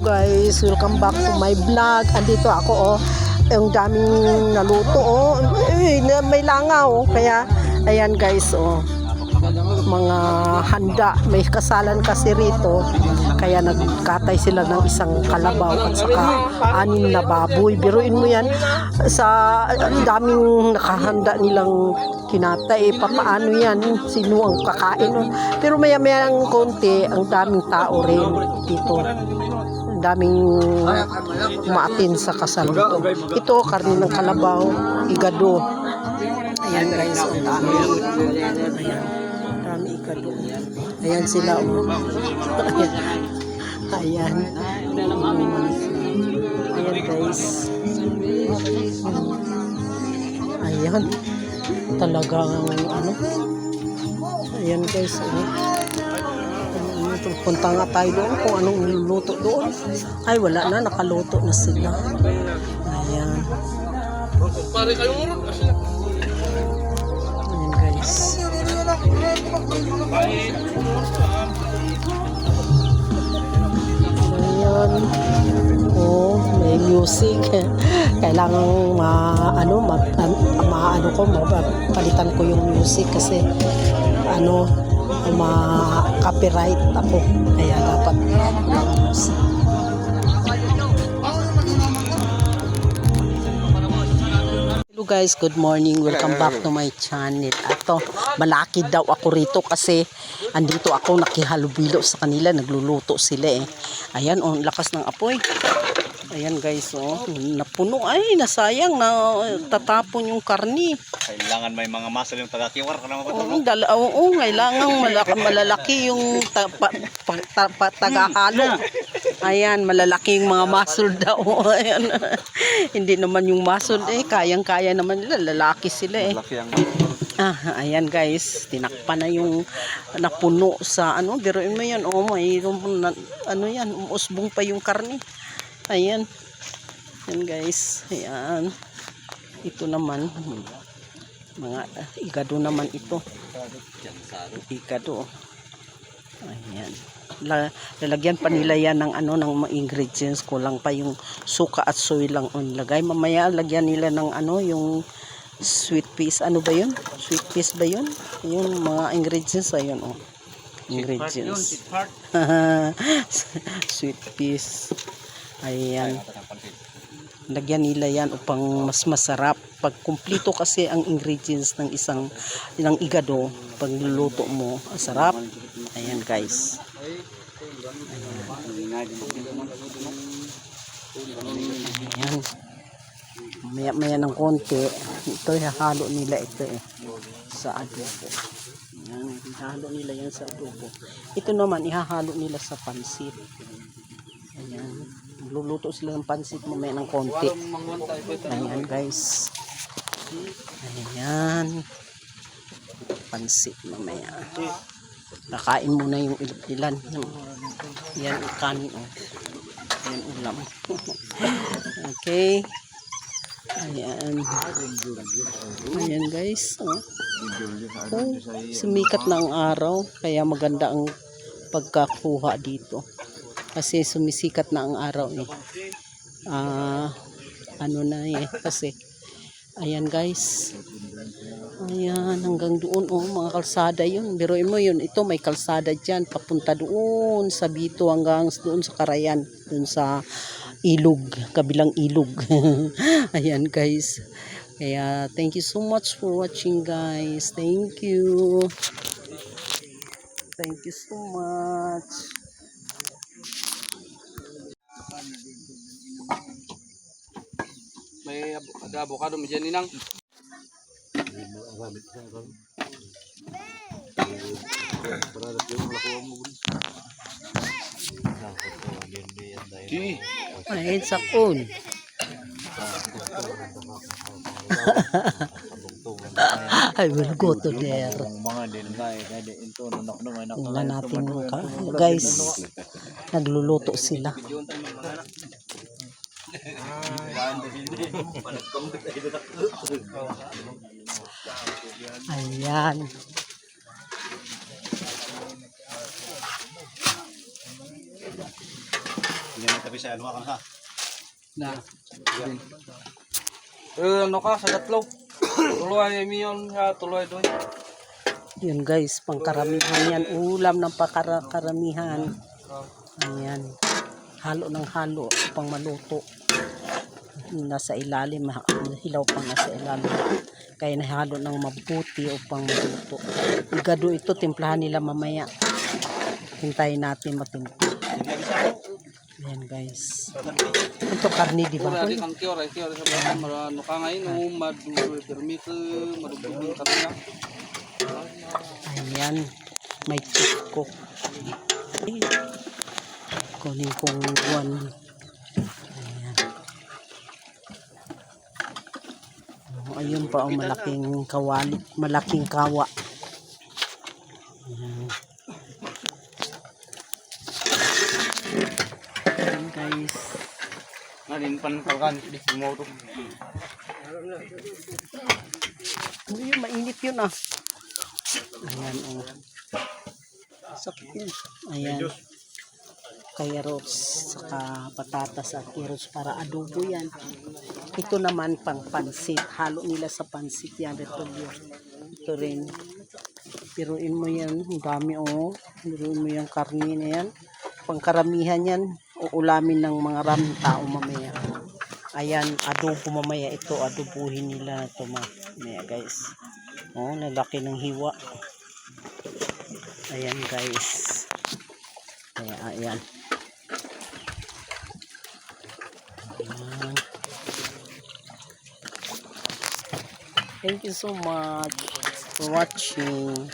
Guys, welcome back to my vlog. Andito ako yung daming naluto may langaw kaya ayan guys mga handa, may kasalan kasi rito kaya nagkatay sila ng isang kalabaw at saka 6 na baboy. Biruin mo yan sa daming nakahanda nilang kinatay, papaano yan, sino ang kakain pero maya maya ng konti ang daming tao rin dito, daming umaatin sa kasal ito. Ito karne ng kalabaw, igado. Ayan guys, ang dami. Ayan, dami igado. Ayan sila. Ayan. Ayan guys. Ayan. Talagang Ayan guys. Punta nga tayo doon kung anong niluluto doon. Ay wala na, nakaluto na sila. Ayan. Ayan guys. Ayan. May music. Kailangan mapalitan ko yung music kasi ma-copyright ako kaya dapat Hello guys, good morning, welcome back to my channel. Ato, malaki daw ako rito kasi andito ako nakihalubilo sa kanila, nagluluto sila Ayan, lakas ng apoy. Ayan guys, napuno. Ay, nasayang na tatapon yung karni. Kailangan may mga muscle yung taga-kiwar. Oo, kailangan malalaki yung taga-halo. Ayan, malalaki yung mga muscle daw. Ayan. Hindi naman yung muscle kayang-kaya naman nila. Lalaki sila ayan guys, tinakpan na yung napuno sa biruin mo yan. Mayroon yan, umusbong pa yung karni. Ayan. Ayan guys. Ayan. Ito naman mga igado naman ito. Igado. Ayan. Lalagyan pa nila yan ng ng mga ingredients. Kulang pa yung suka at soy lang lagay. Mamaya lagyan nila ng yung sweet peas. Ano ba yun? Sweet peas ba yun? Yung mga ingredients ayun ingredients. Sweet peas. Ayan. Lagyan nila yan upang mas masarap. Pag kumplito kasi ang ingredients ng ng igado, pag niluto mo, sarap. Ayan guys. Ayan. Maya ng konti, ito ihahalo nila sa adobo. Ayan, ihahalo nila yan sa adobo. Ito naman ihahalo nila sa pansit. Ayan. Luluto sila ng pansit mamaya ng konti. Ayan guys. Ayan. Pansit mamaya. Kakain muna yung ilan. Yan ang kanin Yan ulam. Okay. Ayan. Ayan guys. Sumikat na ang araw. Kaya maganda ang pagkakuha dito. Kasi sumisikat na ang araw kasi ayan guys. Ayan, hanggang doon mga kalsada yun. Biruin mo yun, ito may kalsada dyan papunta doon sa Bito hanggang doon sa Karayan, doon sa ilog, kabilang ilog. Ayan guys. Kaya thank you so much for watching guys. Thank you. Thank you so much. May avocado mo dyan, Ninang. Ayan sa kun. Ay, will go to there. Tingnan natin guys. Nagluluto sila. Ayan. Hindi na tabi sa alwa ka ha. Na. Ano ka sa gatlaw? Tuloy miyon ha, tuloy doon. Yun guys, pangkaramihan yan. Ulam ng karamihan. Ayan. Halo ng halo upang maluto. Nasa ilalim, hilaw pang nasa ilalim. Kaya nahalo ng mabuti upang maluto. Igado ito, timplahan nila mamaya. Hintayin natin matimpla. Ayan guys. Ito karni, di ba? Wala di kang kiyor sa bahan. Marano ka ngayon, maduloy permito, madugtugin ka na. Ayan. May chiko. Kunin kong one. Ayan. Ayun pa ang malaking kawali, malaking kawa. Ayan. Ayan guys. Nanin pan kalkan di mo to. Ayun, mainit yun ah. Ayan oh. Sakit yun. Ayan. Carrots, saka patatas at carrots para adobo yan. Ito naman pang pansit. Halo nila sa pansit yan. Ito rin. Piruin mo yan. Ang dami oh. Piruin mo yung karni na yan. Pangkaramihan yan. Uulamin ng mga raming tao mamaya. Ayan, adobo mamaya. Ito, adobuhin nila ito mamaya guys. Oh, lalaki ng hiwa. Ayan guys. Kaya ayan. Ayan. Thank you so much for watching.